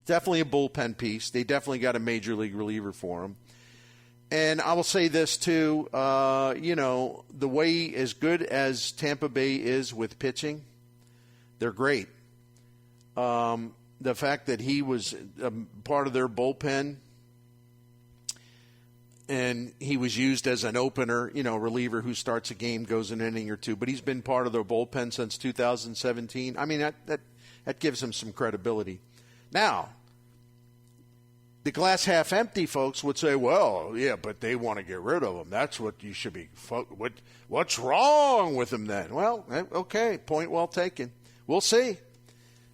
Definitely a bullpen piece. They definitely got a major league reliever for him. And I will say this, too. The way as good as Tampa Bay is with pitching, they're great. The fact that he was part of their bullpen and he was used as an opener, reliever who starts a game, goes an inning or two, but he's been part of their bullpen since 2017. I mean, that gives him some credibility. Now, the glass half empty folks would say, well, yeah, but they want to get rid of him. That's what you should be. What's wrong with him then? Well, okay, point well taken. We'll see,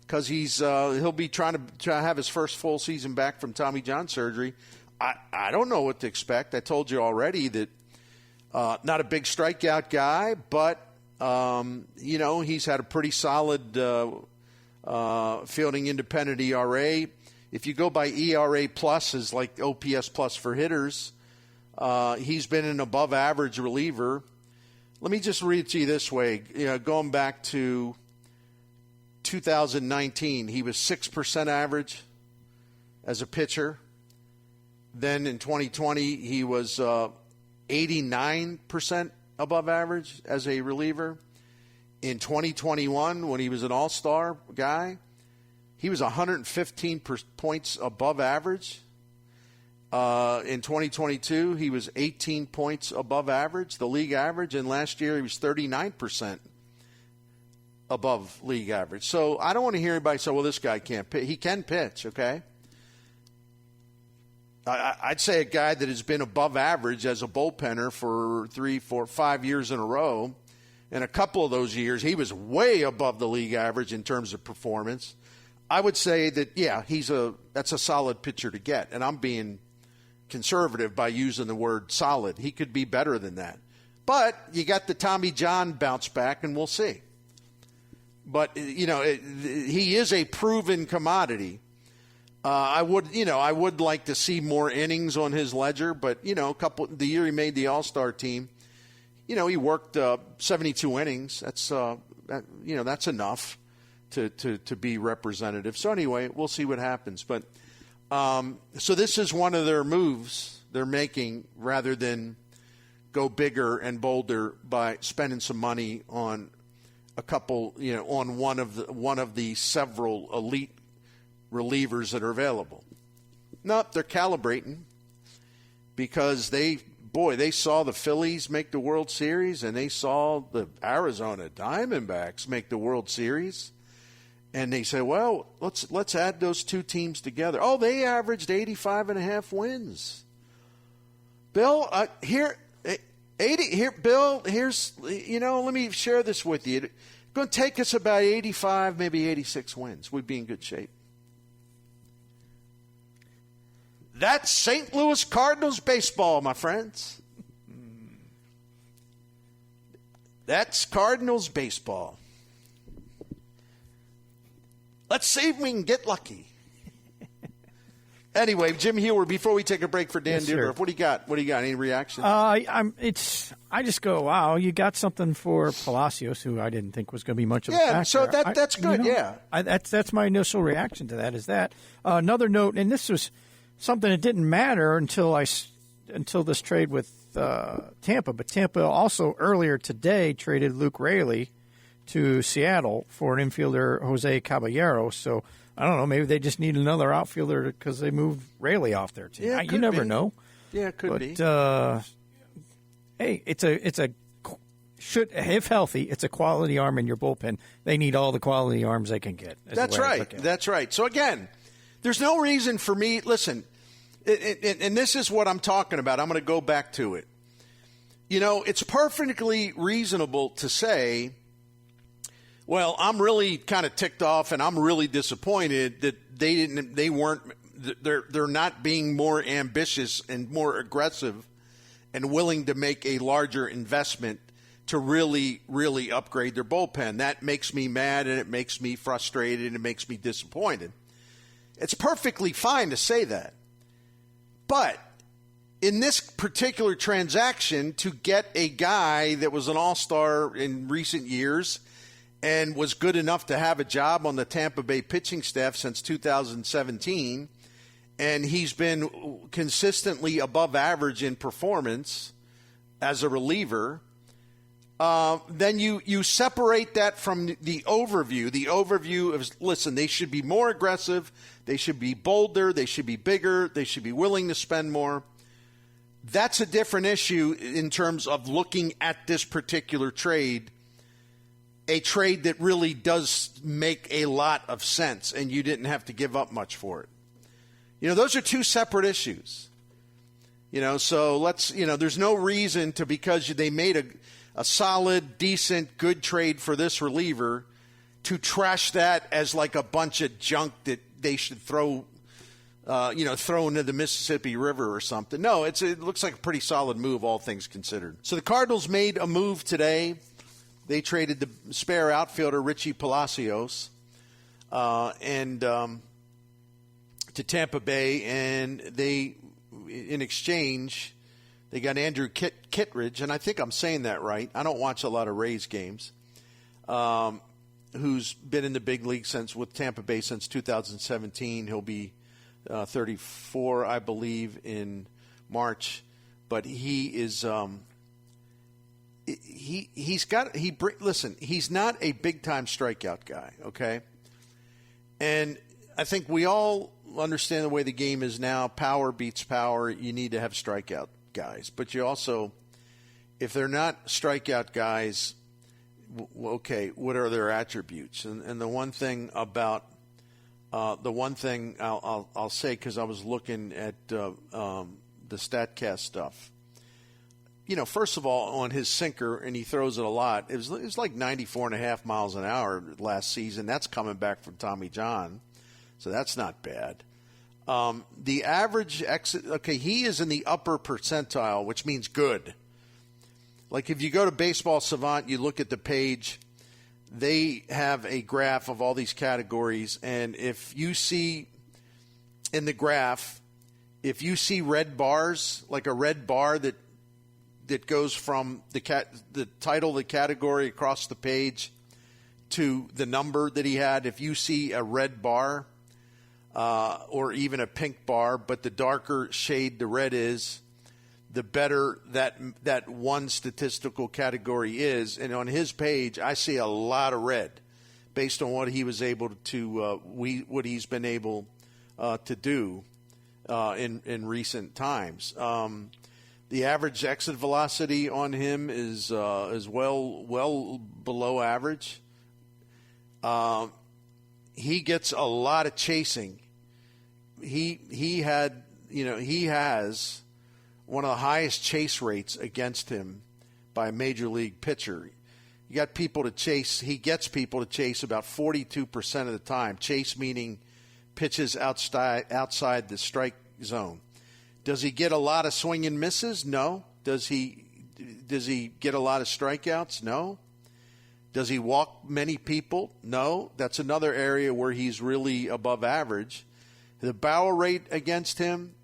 because he'll be trying to have his first full season back from Tommy John surgery. I don't know what to expect. I told you already that not a big strikeout guy, but he's had a pretty solid fielding independent ERA. If you go by ERA plus as like OPS plus for hitters, he's been an above average reliever. Let me just read it to you this way. Going back to 2019, he was 6% average as a pitcher. Then in 2020, he was 89% above average as a reliever. In 2021, when he was an all-star guy, he was 115 points above average. In 2022, he was 18 points above average, the league average. And last year, he was 39% above league average. So I don't want to hear anybody say, well, this guy can't pitch. He can pitch, okay? I'd say a guy that has been above average as a bullpenner for 3, 4, 5 years in a row. And a couple of those years, he was way above the league average in terms of performance. I would say that, yeah, that's a solid pitcher to get. And I'm being conservative by using the word solid. He could be better than that. But you got the Tommy John bounce back, and we'll see. But, he is a proven commodity. I would like to see more innings on his ledger, but the year he made the All-Star team, he worked 72 innings. That's that's enough to be representative. So anyway, we'll see what happens. But so this is one of their moves they're making, rather than go bigger and bolder by spending some money on a couple, on one of the several elite relievers that are available. Nope, they're calibrating, because they saw the Phillies make the World Series, and they saw the Arizona Diamondbacks make the World Series, and they say, well, let's add those two teams together. Oh, they averaged 85.5 wins. Bill, Bill, here's, let me share this with you. It's going to take us about 85, maybe 86 wins. We'd be in good shape. That's St. Louis Cardinals baseball, my friends. That's Cardinals baseball. Let's see if we can get lucky. Anyway, Jim Hewer, before we take a break for Dan Dudorf, what do you got? Any reaction? I just go, wow, you got something for Palacios, who I didn't think was going to be much of a factor. Yeah, so that's good, yeah. That's my initial reaction to that, is that. Another note, and this was something that didn't matter until this trade with Tampa. But Tampa also earlier today traded Luke Raley to Seattle for an infielder, Jose Caballero. So I don't know, maybe they just need another outfielder because they moved Raley off their team. Yeah, you never know. Yeah, it could be. Hey, if healthy, it's a quality arm in your bullpen. They need all the quality arms they can get. That's right. That's right. So again, there's no reason for me. Listen, and this is what I'm talking about. I'm going to go back to it. It's perfectly reasonable to say, well, I'm really kind of ticked off and I'm really disappointed that they're not being more ambitious and more aggressive and willing to make a larger investment to really, really upgrade their bullpen. That makes me mad, and it makes me frustrated, and it makes me disappointed. It's perfectly fine to say that. But in this particular transaction, to get a guy that was an all-star in recent years and was good enough to have a job on the Tampa Bay pitching staff since 2017. And he's been consistently above average in performance as a reliever. Then you separate that from the overview. The overview is, listen, they should be more aggressive. They should be bolder. They should be bigger. They should be willing to spend more. That's a different issue in terms of looking at this particular trade, a trade that really does make a lot of sense, and you didn't have to give up much for it. Those are two separate issues. So there's no reason to, because they made a solid, decent, good trade for this reliever, to trash that as like a bunch of junk that they should throw into the Mississippi River or something. No, it looks like a pretty solid move, all things considered. So the Cardinals made a move today. They traded the spare outfielder Richie Palacios to Tampa Bay, and they, in exchange, they got Andrew Kittredge, and I think I'm saying that right. I don't watch a lot of Rays games. Who's been in the big league with Tampa Bay since 2017. He'll be 34, I believe, in March. But he is listen, he's not a big-time strikeout guy, okay? And I think we all understand the way the game is now. Power beats power. You need to have strikeout guys. But you also, if they're not strikeout guys, okay, what are their attributes? And the one thing about I'll say, because I was looking at the StatCast stuff. First of all, on his sinker, and he throws it a lot, it was like 94.5 miles an hour last season. That's coming back from Tommy John, so that's not bad. The average exit, okay, he is in the upper percentile, which means good. Like if you go to Baseball Savant, you look at the page, they have a graph of all these categories, and if you see in the graph, if you see red bars, like a red bar that goes from the title of the category across the page to the number that he had, if you see a red bar or even a pink bar, but the darker shade the red is, the better that one statistical category is. And on his page, I see a lot of red based on what he was able to what he's been able to do in recent times. The average exit velocity on him is well below average. He gets a lot of chasing. He has one of the highest chase rates against him by a major league pitcher. You got people to chase. He gets people to chase about 42% of the time. Chase meaning pitches outside the strike zone. Does he get a lot of swing and misses? No. Does he get a lot of strikeouts? No. Does he walk many people? No. That's another area where he's really above average. The barrel rate against him,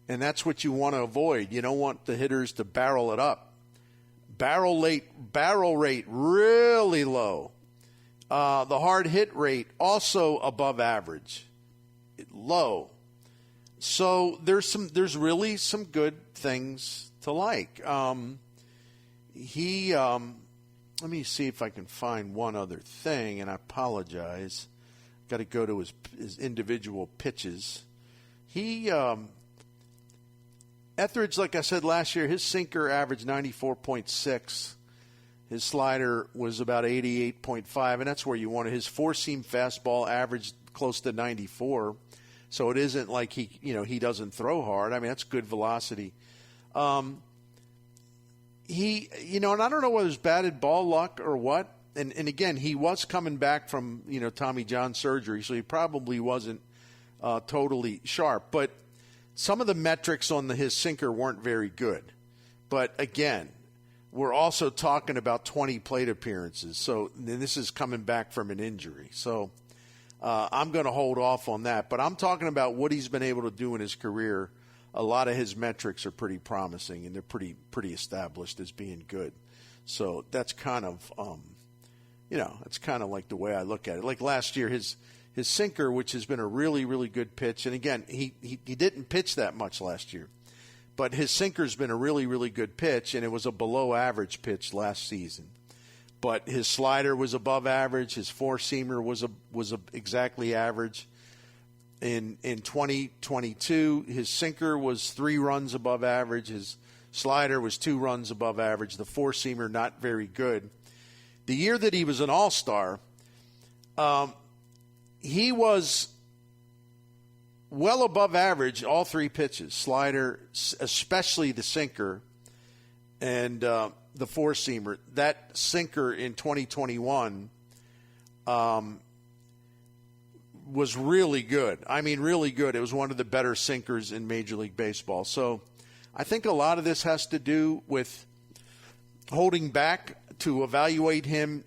and that's what you want to avoid. You don't want the hitters to barrel it up. Barrel rate really low. The hard hit rate also above average, low. So there's really some good thins to like. Let me see if I can find one other thing, and I apologize. Got to go to his individual pitches. Etheridge, like I said last year, his sinker averaged 94.6. His slider was about 88.5, and that's where you want it. His four-seam fastball averaged close to 94. So it isn't like he doesn't throw hard. I mean, that's good velocity. And I don't know whether it's batted ball luck or what. And again, he was coming back from, Tommy John surgery, so he probably wasn't totally sharp. But some of the metrics on his sinker weren't very good. But again, we're also talking about 20 plate appearances. So this is coming back from an injury. So I'm going to hold off on that. But I'm talking about what he's been able to do in his career. A lot of his metrics are pretty promising, and they're pretty established as being good. So that's kind of it's kind of like the way I look at it. Like last year, his sinker, which has been a really, really good pitch, and again, he didn't pitch that much last year, but his sinker's been a really, really good pitch, and it was a below-average pitch last season. But his slider was above average. His four-seamer was exactly average. In 2022, his sinker was 3 runs above average. His slider was 2 runs above average. The four-seamer not very good. The year that he was an all-star, he was well above average all 3 pitches, slider, especially the sinker, and the four-seamer. That sinker in 2021 was really good. I mean, really good. It was one of the better sinkers in Major League Baseball. So I think a lot of this has to do with holding back to evaluate him,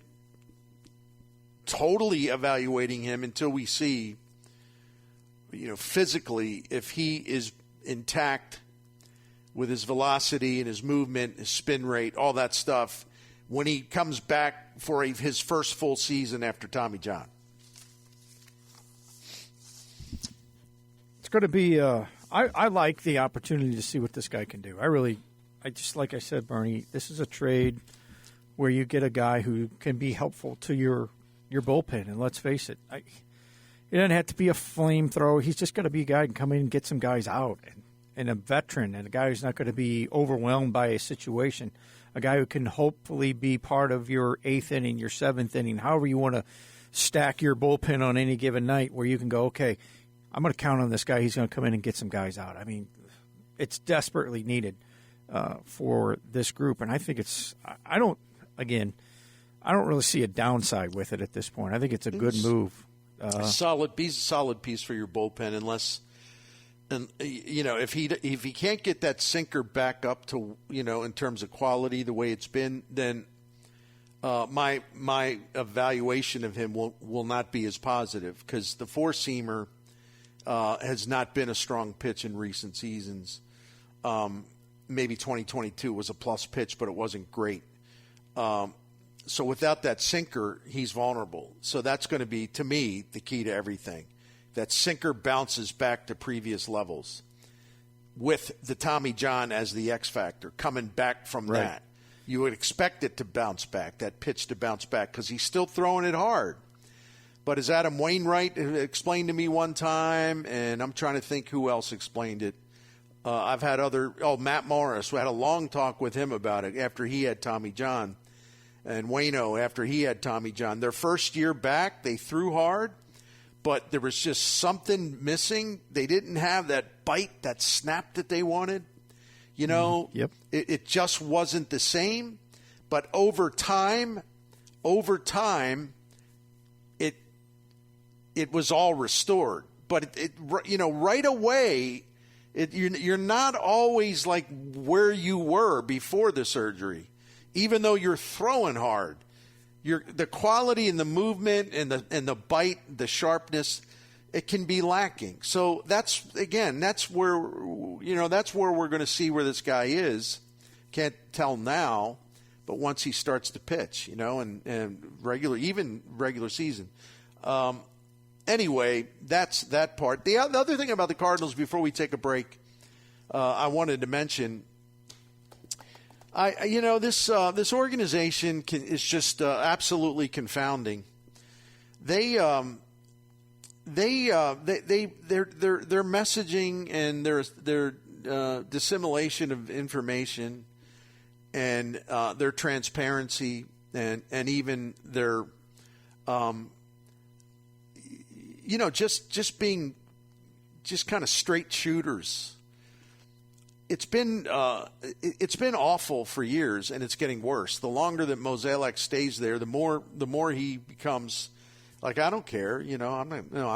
totally evaluating him until we see, physically, if he is intact with his velocity and his movement, his spin rate, all that stuff, when he comes back for his first full season after Tommy John. It's going to be I like the opportunity to see what this guy can do. I just, like I said, Bernie, this is a trade where you get a guy who can be helpful to your bullpen. And let's face it, he doesn't have to be a flamethrower. He's just going to be a guy who can come in and get some guys out, and a veteran, and a guy who's not going to be overwhelmed by a situation, a guy who can hopefully be part of your 8th inning, your 7th inning, however you want to stack your bullpen on any given night, where you can go, okay, I'm going to count on this guy. He's going to come in and get some guys out. I mean, it's desperately needed for this group, and I think I don't really see a downside with it at this point. I think it's a good move. Solid piece for your bullpen, unless, and if he can't get that sinker back up to in terms of quality the way it's been, then my evaluation of him will not be as positive, because the four-seamer has not been a strong pitch in recent seasons. Maybe 2022 was a plus pitch, but it wasn't great. So without that sinker, he's vulnerable. So that's going to be, to me, the key to everything. That sinker bounces back to previous levels with the Tommy John as the X factor coming back from that. You would expect it to bounce back, that pitch to bounce back, because he's still throwing it hard. But as Adam Wainwright explained to me one time, and I'm trying to think who else explained it, I've had Matt Morris. We had a long talk with him about it after he had Tommy John. And Waino, after he had Tommy John. Their first year back, they threw hard, but there was just something missing. They didn't have that bite, that snap that they wanted. Yep. It just wasn't the same. But over time, it was all restored. But right away, you're not always like where you were before the surgery. Even though you're throwing hard, the quality and the movement and the bite, the sharpness, it can be lacking. So that's where we're going to see where this guy is. Can't tell now, but once he starts to pitch, and regular season. Anyway, that's that part. The other thing about the Cardinals before we take a break, I wanted to mention. This organization is just absolutely confounding. Their messaging and their dissemination of information and their transparency and even their just being just kind of straight shooters. It's been awful for years, and it's getting worse. The longer that Mozeliak stays there, the more he becomes like, I don't care. I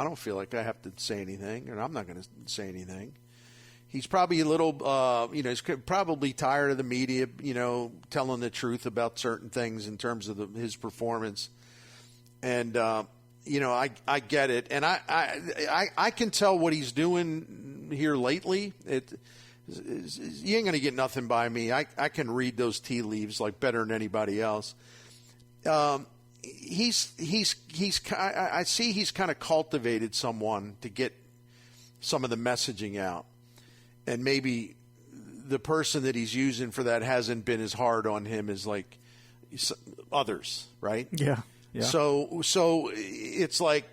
don't feel like I have to say anything, and I'm not going to say anything. He's probably a little, he's probably tired of the media, telling the truth about certain things in terms of his performance. And I get it, and I can tell what he's doing here lately. You ain't going to get nothing by me. I can read those tea leaves like better than anybody else. I see he's kind of cultivated someone to get some of the messaging out, and maybe the person that he's using for that hasn't been as hard on him as like others, right? Yeah. So it's like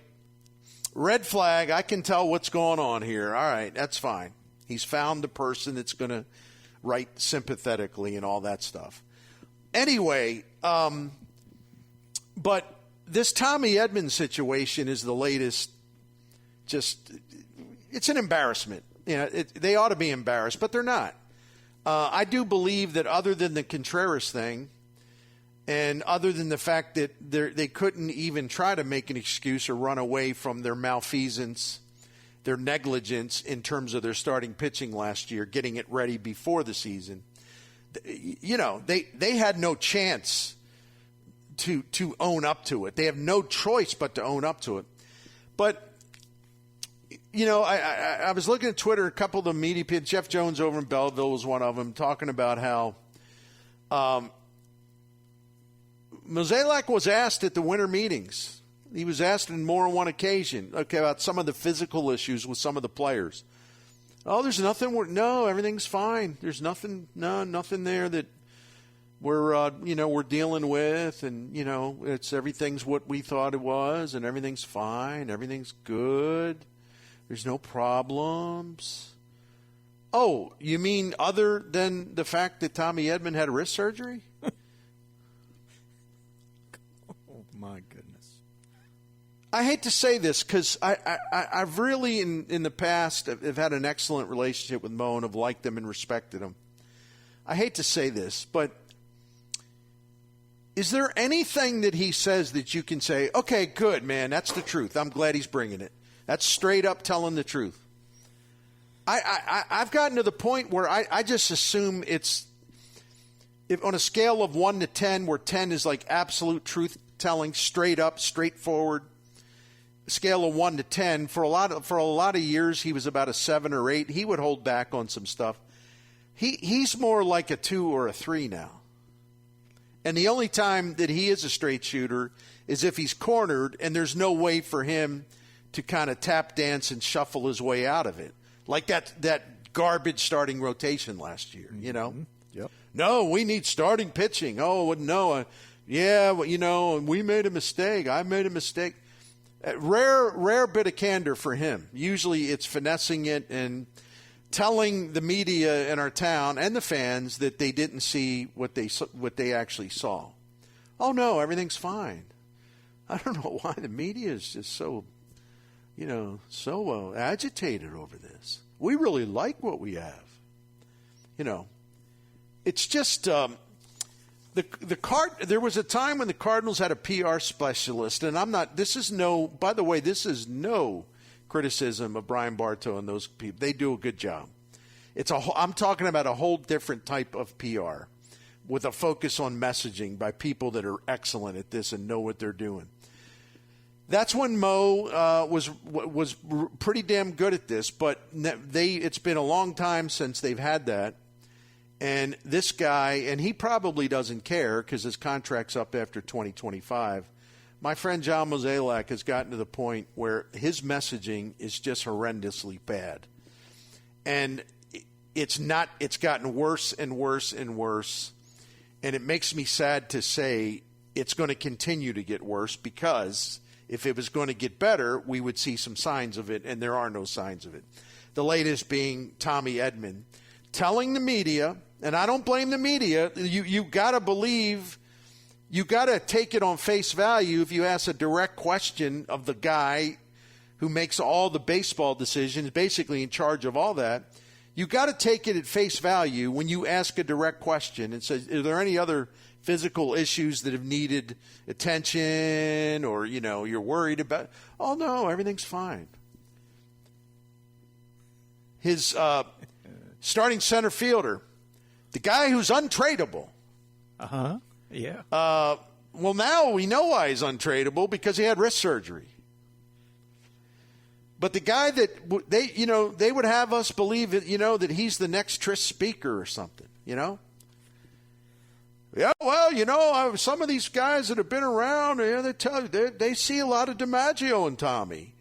red flag. I can tell what's going on here. All right, that's fine. He's found the person that's going to write sympathetically and all that stuff. Anyway, but this Tommy Edman situation is the latest. It's an embarrassment. They ought to be embarrassed, but they're not. I do believe that other than the Contreras thing, and other than the fact that they couldn't even try to make an excuse or run away from their malfeasance, their negligence in terms of their starting pitching last year, getting it ready before the season, they had no chance to own up to it. They have no choice but to own up to it. But I was looking at Twitter, a couple of the media people, Jeff Jones over in Belleville was one of them, talking about how Mozeliak was asked at the winter meetings. He was asked on more than one occasion about some of the physical issues with some of the players. Oh, there's nothing. No, everything's fine. There's nothing there that we're dealing with, and everything's what we thought it was, and everything's fine. Everything's good. There's no problems. Oh, you mean other than the fact that Tommy Edman had wrist surgery? Oh, my goodness. I hate to say this because I've really, in the past, have had an excellent relationship with Mo and have liked him and respected him. I hate to say this, but is there anything that he says that you can say, okay, good, man, that's the truth. I'm glad he's bringing it. That's straight up telling the truth. I've gotten to the point where I just assume it's on a scale of 1 to 10, where 10 is like absolute truth telling, straight up, straightforward. Scale of 1 to 10, for a lot of years he was about a 7 or 8. He would hold back on some stuff. He's more like a 2 or a 3 now. And the only time that he is a straight shooter is if he's cornered and there's no way for him to kind of tap dance and shuffle his way out of it. Like that garbage starting rotation last year, Mm-hmm. Yep. No, we need starting pitching. Oh, no. We made a mistake. I made a mistake. Rare bit of candor for him. Usually it's finessing it and telling the media in our town and the fans that they didn't see what they actually saw. Oh, no, everything's fine. I don't know why the media is just so agitated over this. We really like what we have. It's just there was a time when the Cardinals had a PR specialist, and this is no criticism of Brian Bartow and those people. They do a good job. I'm talking about a whole different type of PR with a focus on messaging by people that are excellent at this and know what they're doing. That's when Mo was pretty damn good at this, but it's been a long time since they've had that. And this guy, and he probably doesn't care because his contract's up after 2025. My friend John Mozeliak has gotten to the point where his messaging is just horrendously bad. And it's gotten worse and worse and worse. And it makes me sad to say it's going to continue to get worse, because if it was going to get better, we would see some signs of it, and there are no signs of it. The latest being Tommy Edman telling the media, and I don't blame the media, you got to believe, you got to take it on face value if you ask a direct question of the guy who makes all the baseball decisions, basically in charge of all that. You got to take it at face value when you ask a direct question and say, are there any other physical issues that have needed attention, or, you're worried about? Oh, no, everything's fine. His starting center fielder, the guy who's untradeable. Uh-huh. Yeah. Well, now we know why he's untradeable, because he had wrist surgery. But the guy that they would have us believe that, that he's the next Tris Speaker or something, Yeah, well, some of these guys that have been around, they tell you they see a lot of DiMaggio and Tommy.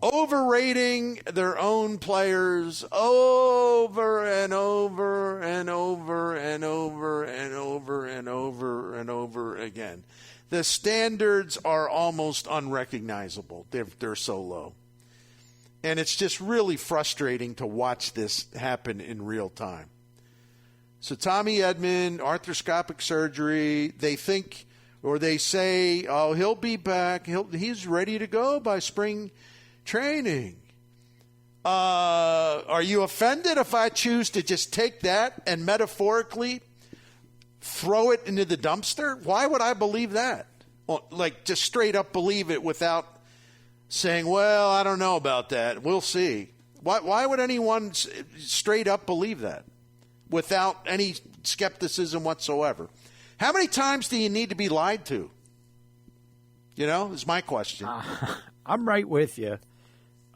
Overrating their own players over and over and over and over and over and over and over again. The standards are almost unrecognizable. They're so low. And it's just really frustrating to watch this happen in real time. So Tommy Edman, arthroscopic surgery, they think or they say, oh, he'll be back. He's ready to go by spring training. Are you offended if I choose to just take that and metaphorically throw it into the dumpster? Why would I believe that? Well, like, just straight up believe it without saying, well, I don't know about that. We'll see. Why would anyone straight up believe that without any skepticism whatsoever? How many times do you need to be lied to? Is my question. I'm right with you.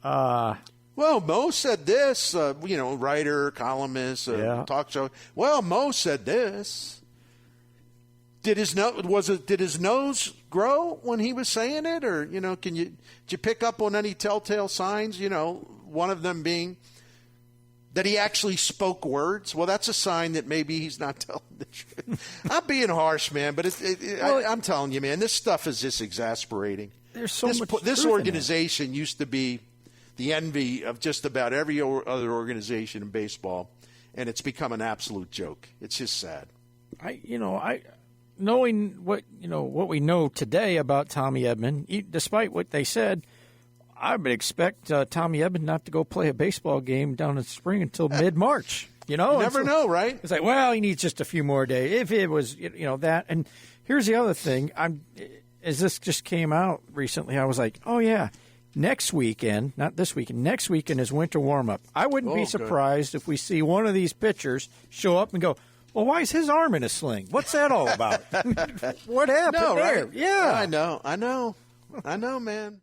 Well, Mo said this, writer, columnist, talk show. Well, Mo said this. Did his nose grow when he was saying it, or did you pick up on any telltale signs? One of them being that he actually spoke words. Well, that's a sign that maybe he's not telling the truth. I'm being harsh, man, but I'm telling you, man, this stuff is just exasperating. There's so much. This organization used to be the envy of just about every other organization in baseball, and it's become an absolute joke. It's just sad. Knowing what we know today about Tommy Edman, despite what they said, I would expect Tommy Edman not to go play a baseball game down in the spring until mid-March. You never know, right? It's like, well, he needs just a few more days. If it was, that. And here's the other thing. As this just came out recently, I was like, oh yeah, next weekend, not this weekend, next weekend is winter warm-up. I wouldn't be surprised if we see one of these pitchers show up and go, well, why is his arm in a sling? What's that all about? What happened there? Right? Yeah. I know, man.